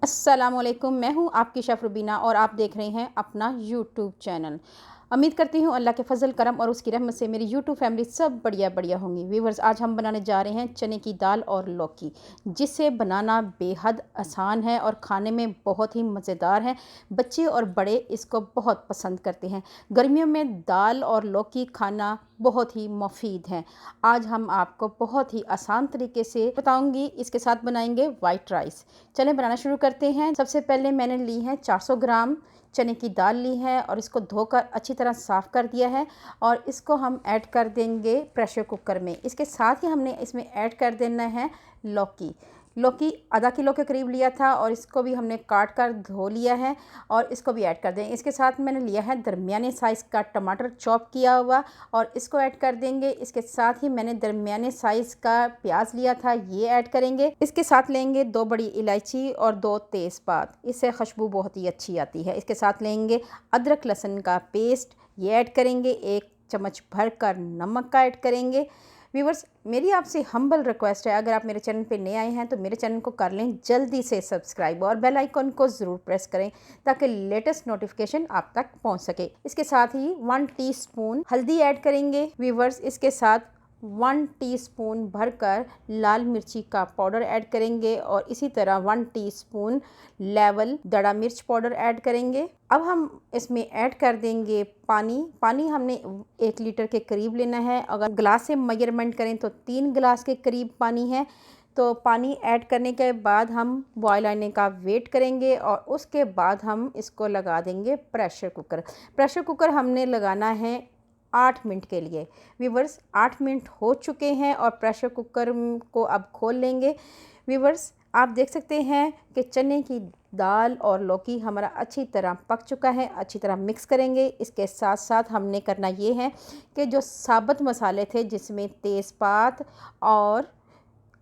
अस्सलामुअलैकुम, मैं हूँ आपकी शेफ़ रुबीना और आप देख रहे हैं अपना यूट्यूब चैनल। उम्मीद करती हूँ अल्लाह के फ़ज़ल करम और उसकी रहमत से मेरी यूट्यूब फैमिली सब बढ़िया बढ़िया होंगी। व्यूवर्स, आज हम बनाने जा रहे हैं चने की दाल और लौकी, जिसे बनाना बेहद आसान है और खाने में बहुत ही मज़ेदार है। बच्चे और बड़े इसको बहुत पसंद करते हैं। गर्मियों में दाल और लौकी खाना बहुत ही मुफीद है। आज हम आपको बहुत ही आसान तरीके से बताऊंगी। इसके साथ बनाएंगे वाइट राइस। चलें बनाना शुरू करते हैं। सबसे पहले मैंने ली है 400 ग्राम चने की दाल ली है और इसको धोकर अच्छी तरह साफ़ कर दिया है और इसको हम ऐड कर देंगे प्रेशर कुकर में। इसके साथ ही हमने इसमें ऐड कर देना है लौकी। लौकी आधा किलो के करीब लिया था और इसको भी हमने काट कर धो लिया है और इसको भी ऐड कर देंगे। इसके साथ मैंने लिया है दरमियाने साइज़ का टमाटर चॉप किया हुआ और इसको ऐड कर देंगे। इसके साथ ही मैंने दरमियाने साइज़ का प्याज लिया था, ये ऐड करेंगे। इसके साथ लेंगे 2 बड़ी इलायची और 2 तेज़पात, इससे खुशबू बहुत ही अच्छी आती है। इसके साथ लेंगे अदरक लहसुन का पेस्ट, ये ऐड करेंगे। 1 चम्मच भर कर नमक का ऐड करेंगे। व्यूवर्स, मेरी आपसे हम्बल रिक्वेस्ट है, अगर आप मेरे चैनल पे नए आए हैं तो मेरे चैनल को कर लें जल्दी से सब्सक्राइब और बेल आइकन को ज़रूर प्रेस करें ताकि लेटेस्ट नोटिफिकेशन आप तक पहुंच सके। इसके साथ ही 1 टीस्पून हल्दी ऐड करेंगे। व्यूवर्स, इसके साथ 1 टीस्पून भरकर लाल मिर्ची का पाउडर ऐड करेंगे और इसी तरह 1 टीस्पून लेवल दड़ा मिर्च पाउडर ऐड करेंगे। अब हम इसमें ऐड कर देंगे पानी। पानी हमने 1 लीटर के करीब लेना है। अगर गिलास से मेजरमेंट करें तो 3 गिलास के करीब पानी है। तो पानी ऐड करने के बाद हम बॉयल आने का वेट करेंगे और उसके बाद हम इसको लगा देंगे प्रेशर कुकर। प्रेशर कुकर हमने लगाना है 8 मिनट के लिए। व्यूवर्स, 8 मिनट हो चुके हैं और प्रेशर कुकर को अब खोल लेंगे। व्यूवर्स, आप देख सकते हैं कि चने की दाल और लौकी हमारा अच्छी तरह पक चुका है। अच्छी तरह मिक्स करेंगे। इसके साथ साथ हमने करना ये है कि जो साबुत मसाले थे जिसमें तेज़पात और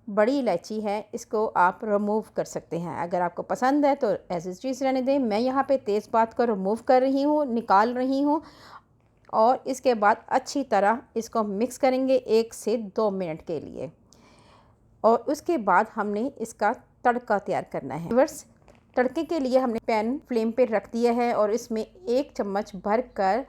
बड़ी इलायची है, इसको आप रिमूव कर सकते हैं। अगर आपको पसंद है तो ऐसी चीज़ रहने दें। मैं यहाँ पे तेज़पात को रिमूव कर रही हूँ, निकाल रही हूँ और इसके बाद अच्छी तरह इसको मिक्स करेंगे 1 से 2 मिनट के लिए और उसके बाद हमने इसका तड़का तैयार करना है। व्यूअर्स, तड़के के लिए हमने पैन फ्लेम पे रख दिया है और इसमें 1 चम्मच भर कर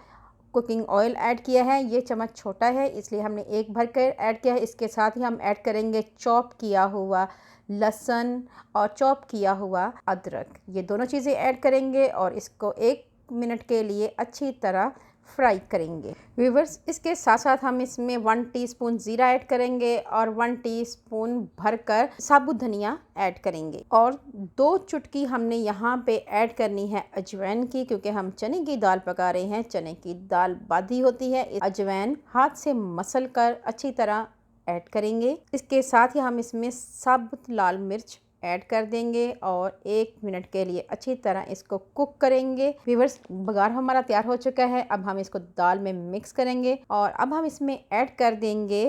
कुकिंग ऑयल ऐड किया है। ये चम्मच छोटा है इसलिए हमने 1 भर कर ऐड किया है। इसके साथ ही हम ऐड करेंगे चॉप किया हुआ लहसुन और चॉप किया हुआ अदरक। ये दोनों चीज़ें ऐड करेंगे और इसको 1 मिनट के लिए अच्छी तरह फ्राई करेंगे। व्यूवर्स, इसके साथ साथ हम इसमें 1 टीस्पून ज़ीरा ऐड करेंगे और 1 टीस्पून भरकर साबुत धनिया ऐड करेंगे और 2 चुटकी हमने यहाँ पे ऐड करनी है अजवाइन की, क्योंकि हम चने की दाल पका रहे हैं। चने की दाल बादी होती है। अजवाइन हाथ से मसल कर अच्छी तरह ऐड करेंगे। इसके साथ ही हम इसमें साबुत लाल मिर्च ऐड कर देंगे और 1 मिनट के लिए अच्छी तरह इसको कुक करेंगे। व्यूअर्स, बघार हमारा तैयार हो चुका है। अब हम इसको दाल में मिक्स करेंगे और अब हम इसमें ऐड कर देंगे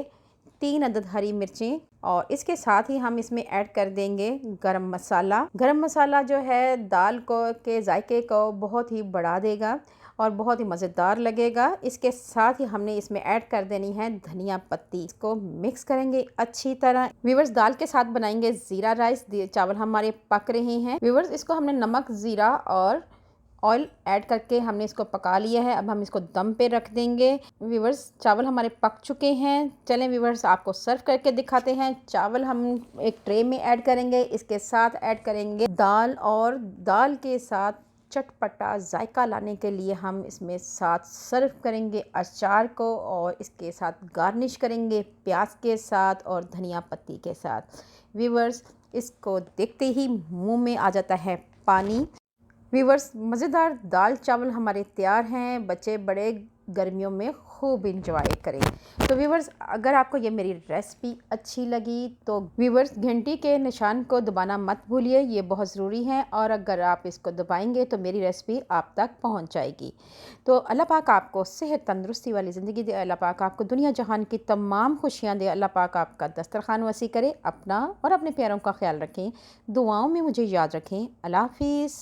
3 अदद हरी मिर्चें और इसके साथ ही हम इसमें ऐड कर देंगे गरम मसाला। गरम मसाला जो है दाल को के जायके को बहुत ही बढ़ा देगा और बहुत ही मज़ेदार लगेगा। इसके साथ ही हमने इसमें ऐड कर देनी है धनिया पत्ती। इसको मिक्स करेंगे अच्छी तरह। व्यूवर्स, दाल के साथ बनाएंगे ज़ीरा राइस। चावल हमारे पक रहे हैं। व्यूवर्स, इसको हमने नमक, ज़ीरा और ऑयल ऐड करके हमने इसको पका लिया है। अब हम इसको दम पे रख देंगे। व्यूवर्स, चावल हमारे पक चुके हैं। चलें व्यूवर्स, आपको सर्व करके दिखाते हैं। चावल हम एक ट्रे में ऐड करेंगे। इसके साथ ऐड करेंगे दाल और दाल के साथ चटपटा जायका लाने के लिए हम इसमें साथ सर्व करेंगे अचार को और इसके साथ गार्निश करेंगे प्याज के साथ और धनिया पत्ती के साथ। व्यूवर्स, इसको देखते ही मुंह में आ जाता है पानी। व्यूवर्स, मज़ेदार दाल चावल हमारे तैयार हैं। बच्चे बड़े गर्मियों में खूब इंजॉय करें। तो व्यूवर्स, अगर आपको ये मेरी रेसिपी अच्छी लगी तो व्यूवर्स घंटी के निशान को दबाना मत भूलिए, ये बहुत ज़रूरी है और अगर आप इसको दबाएंगे तो मेरी रेसिपी आप तक पहुंच जाएगी। तो अल्लाह पाक आपको सेहत तंदुरुस्ती वाली ज़िंदगी दे। अल्लाह पाक आपको दुनिया जहान की तमाम खुशियाँ दे। अल्लाह पाक आपका दस्तरखान वसी करे। अपना और अपने प्यारों का ख्याल रखें। दुआओं में मुझे याद रखें। अल्लाह हाफिज़।